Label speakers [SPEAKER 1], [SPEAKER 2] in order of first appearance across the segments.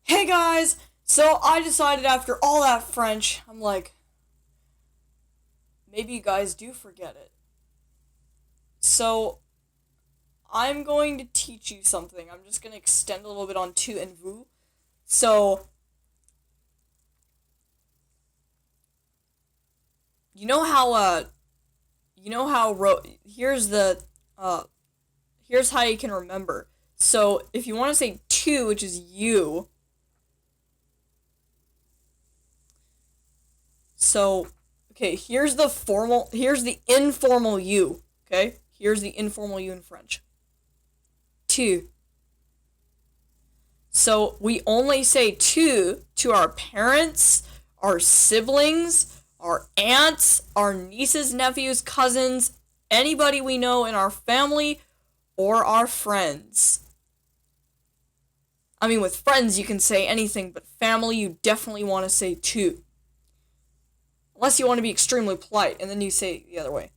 [SPEAKER 1] Hey guys! So I decided after all that French, I'm like, maybe you guys do forget it. So I'm going to teach you something. I'm just going to extend a little bit on tu and vous. So, you know how, here's uh, here's how you can remember. So if you want to say tu, which is you, so, okay, here's the informal you, okay? Here's the informal you in French. Tu. So we only say to our parents, our siblings, our aunts, our nieces, nephews, cousins, anybody we know in our family, or our friends. I mean, with friends, you can say anything, but family, you definitely want to say to. Unless you want to be extremely polite, and then you say it the other way.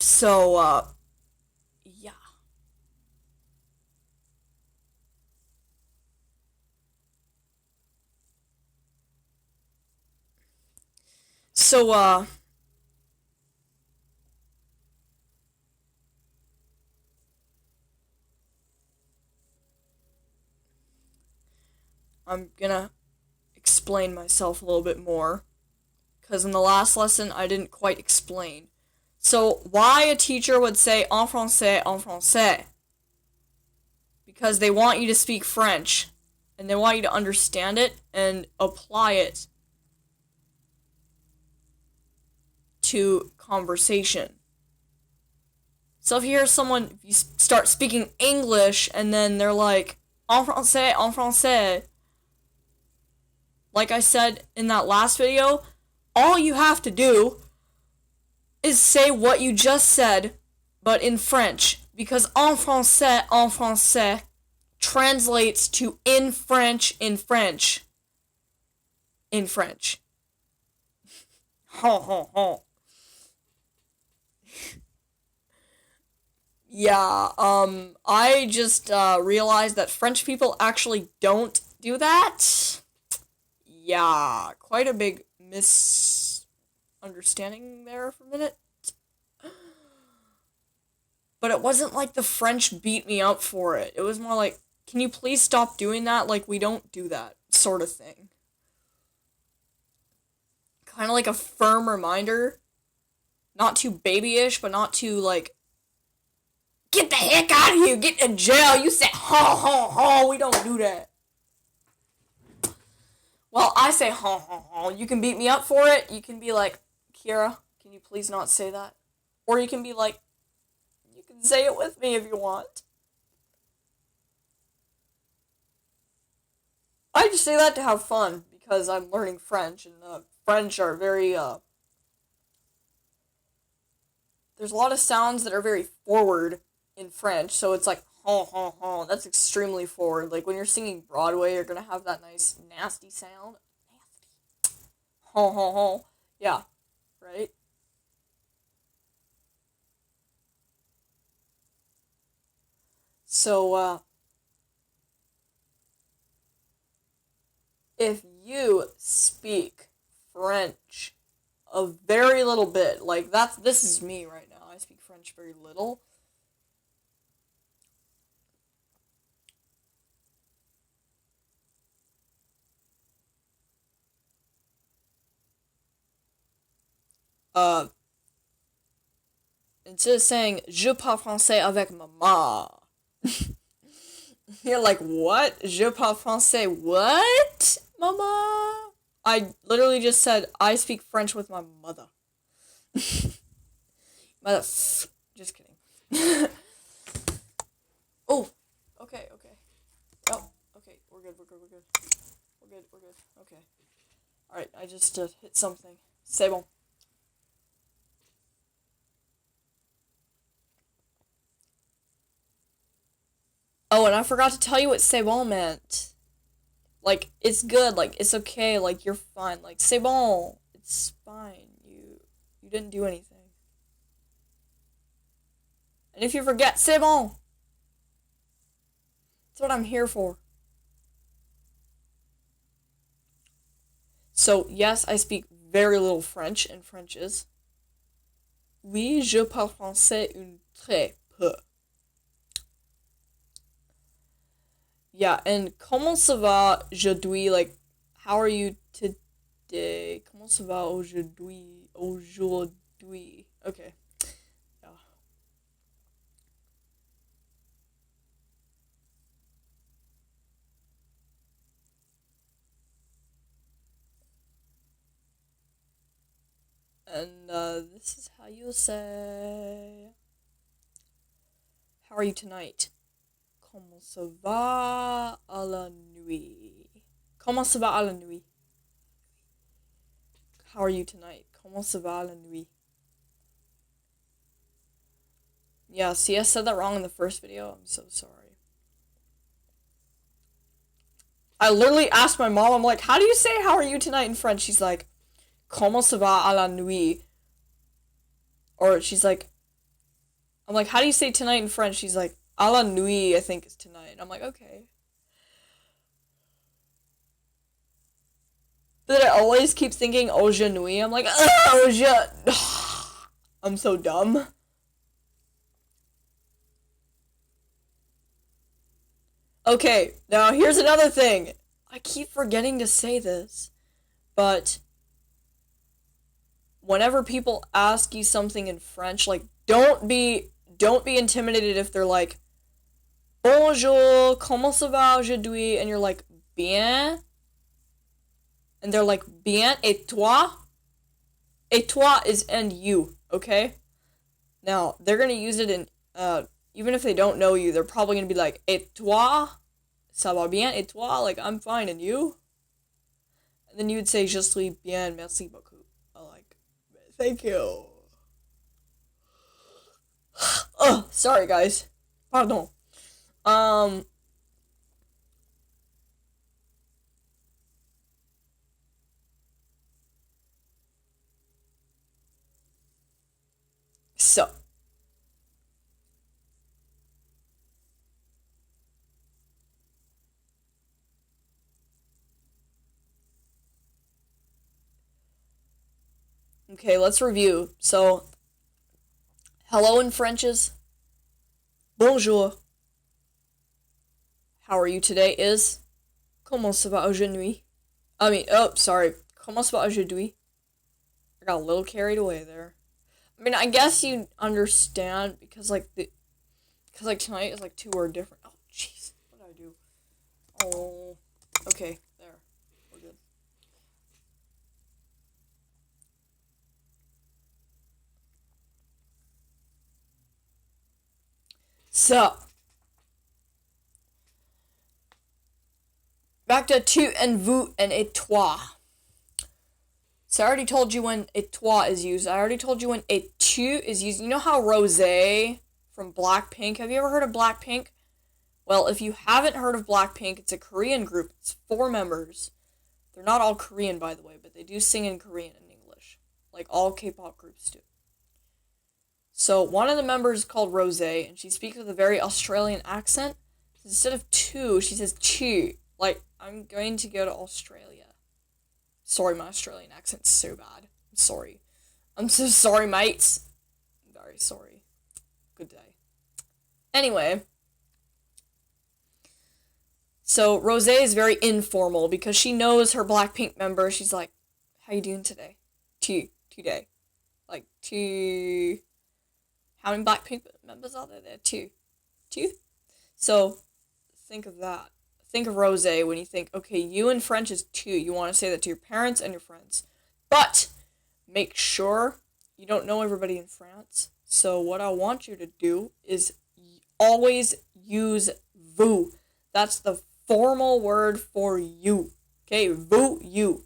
[SPEAKER 1] So, yeah. So, I'm gonna explain myself a little bit more. Because in the last lesson, I didn't quite explain. So, why a teacher would say en français? Because they want you to speak French. And they want you to understand it and apply it to conversation. So, if you hear someone, you start speaking English and then they're like, en français. Like I said in that last video, all you have to do is say what you just said, but in French. Because en français, translates to in French, in French. In French. Ho, ho, ho. Yeah, I just realized that French people actually don't do that. Yeah, quite a big misunderstanding there for a minute. But it wasn't like the French beat me up for it. It was more like, can you please stop doing that? Like, we don't do that sort of thing. Kind of like a firm reminder. Not too babyish, but not too, like, get the heck out of here, get in jail. You said, ho, ho, ho. We don't do that. Well, I say, ho, ho, ho. You can beat me up for it. You can be like, Kira, can you please not say that? Or you can be like, you can say it with me if you want. I just say that to have fun because I'm learning French, and French are very there's a lot of sounds that are very forward in French, so it's like ho ho ho. That's extremely forward. Like when you're singing Broadway, you're gonna have that nice nasty sound. Nasty. Ho ho ho. Yeah, right. So if you speak French a very little bit, like this is me right now. I speak French very little. Uh, Instead of saying je parle français avec maman, you're like, what? Je parle français what? Mama? I literally just said I speak French with my mother. Mother. Just kidding. Oh, okay, okay. Oh, okay. We're good. We're good. We're good. We're good. We're good. Okay. All right. I just hit something. C'est bon. Oh, and I forgot to tell you what c'est bon meant. Like, it's good. Like, it's okay. Like, you're fine. Like, c'est bon. It's fine. You didn't do anything. And if you forget, c'est bon. That's what I'm here for. So, yes, I speak very little French, and French is... Oui, je parle français un très peu. Yeah, and comment ça va aujourd'hui? Like, how are you today? Comment ça va aujourd'hui? Aujourd'hui. Okay. Yeah. And this is how you say, how are you tonight? Comment ça va à la nuit? Comment ça va à la nuit? How are you tonight? Comment ça va à la nuit? Yeah, see, I said that wrong in the first video. I'm so sorry. I literally asked my mom, I'm like, how do you say how are you tonight in French? She's like, comment ça va à la nuit? Or she's like, I'm like, how do you say tonight in French? She's like, à la nuit, I think is tonight. I'm like, okay. But I always keep thinking aujourd'hui. I'm like, aujourd'hui. I'm so dumb. Okay, now here's another thing. I keep forgetting to say this, but whenever people ask you something in French, like don't be intimidated if they're like, bonjour, comment ça va aujourd'hui? And you're like, bien. And they're like, bien, et toi? Et toi is and you, okay? Now, they're gonna use it in, even if they don't know you, they're probably gonna be like, et toi? Ça va bien, et toi? Like, I'm fine, and you? And then you would say, je suis bien, merci beaucoup. Like, thank you. Oh, sorry, guys. Pardon. So. Okay, let's review. So, hello in French is bonjour. How are you today is comment ça va aujourd'hui? Sorry. Comment ça va aujourd'hui? I got a little carried away there. I mean, I guess you understand because tonight is like 2 word different. Oh, jeez. What did I do? Oh. Okay, there. We're good. So, back to tu and vous and et toi. So I already told you when et toi is used. I already told you when et tu is used. You know how Rosé from Blackpink? Have you ever heard of Blackpink? Well, if you haven't heard of Blackpink, it's a Korean group. It's 4 members. They're not all Korean, by the way, but they do sing in Korean and English, like all K-pop groups do. So one of the members is called Rosé, and she speaks with a very Australian accent. Instead of tu, she says chi. Like, I'm going to go to Australia. Sorry, my Australian accent's so bad. I'm sorry. I'm so sorry, mates. I'm very sorry. Good day. Anyway. So, Rosé is very informal because she knows her Blackpink member. She's like, how you doing today? Today. Like, how many Blackpink members are there? There, 2. So, think of that. Think of Rosé when you think, okay, you in French is tu. You want to say that to your parents and your friends. But make sure you don't know everybody in France. So what I want you to do is always use vous. That's the formal word for you. Okay, vous, you.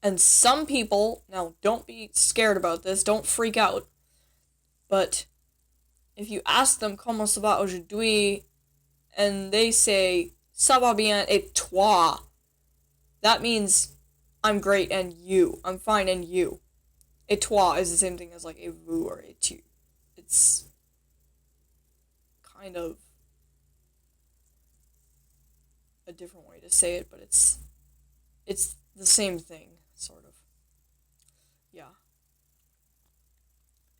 [SPEAKER 1] And some people, now don't be scared about this, don't freak out, but if you ask them comment ça va aujourd'hui, and they say ça va bien et toi, that means I'm great and you. I'm fine and you. A toi is the same thing as like a vous or a tu. It's kind of a different way to say it, but it's the same thing, sort of. Yeah.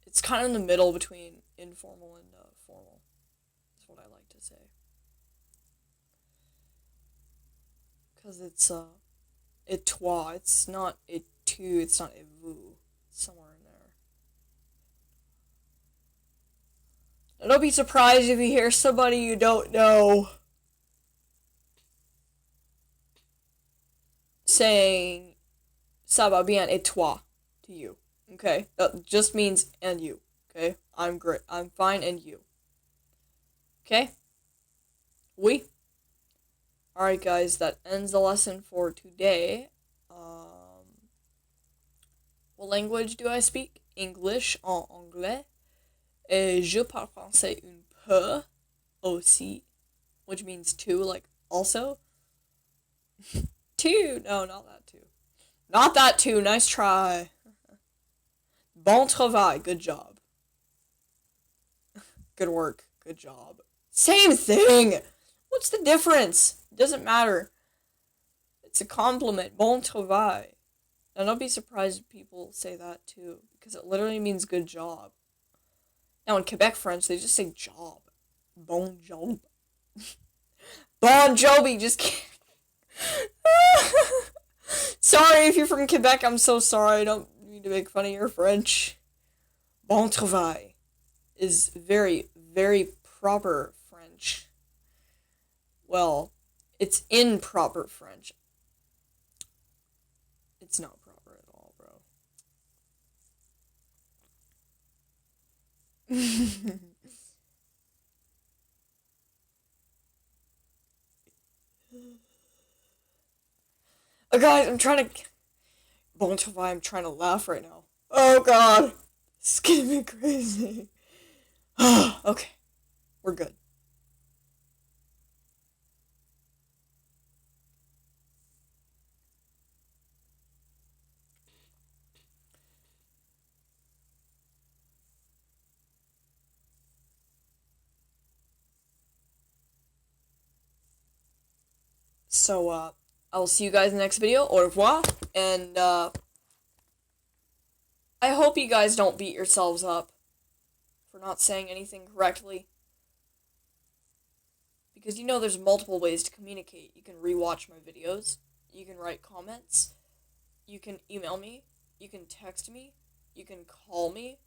[SPEAKER 1] It's kind of in the middle between informal and formal. That's what I like to say. Because it's a toi. It's not a tu. It's not a vous. It's somewhere in there. Now, don't be surprised if you hear somebody you don't know saying "ça va bien et toi" to you. Okay, that just means "and you." Okay, I'm great. I'm fine, and you. Okay, we. Alright, guys, that ends the lesson for today. What language do I speak? English en anglais. Et je parle français un peu aussi, which means too, like also. Too. No, not that too. Not that too. Nice try. Bon travail. Good job. Good work. Good job. Same thing. What's the difference? It doesn't matter. It's a compliment. Bon travail. And don't be surprised if people say that too, because it literally means good job. Now in Quebec French, they just say job. Bon job. Bon Jovi, just kidding. Sorry if you're from Quebec, I'm so sorry. I don't mean to make fun of your French. Bon travail is very, very proper French. Well, it's in proper French. It's not proper at all, bro. Oh, guys, Bon travail, I'm trying to laugh right now. Oh, God. It's getting me crazy. Okay. We're good. So, I'll see you guys in the next video. Au revoir. And, I hope you guys don't beat yourselves up for not saying anything correctly. Because you know there's multiple ways to communicate. You can rewatch my videos. You can write comments. You can email me. You can text me. You can call me.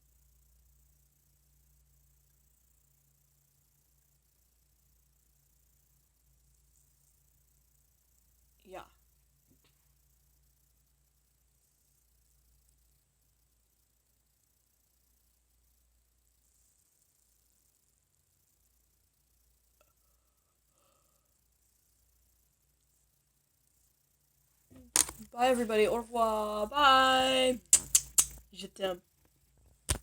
[SPEAKER 1] Yeah. Bye, everybody. Au revoir. Bye. Je t'aime.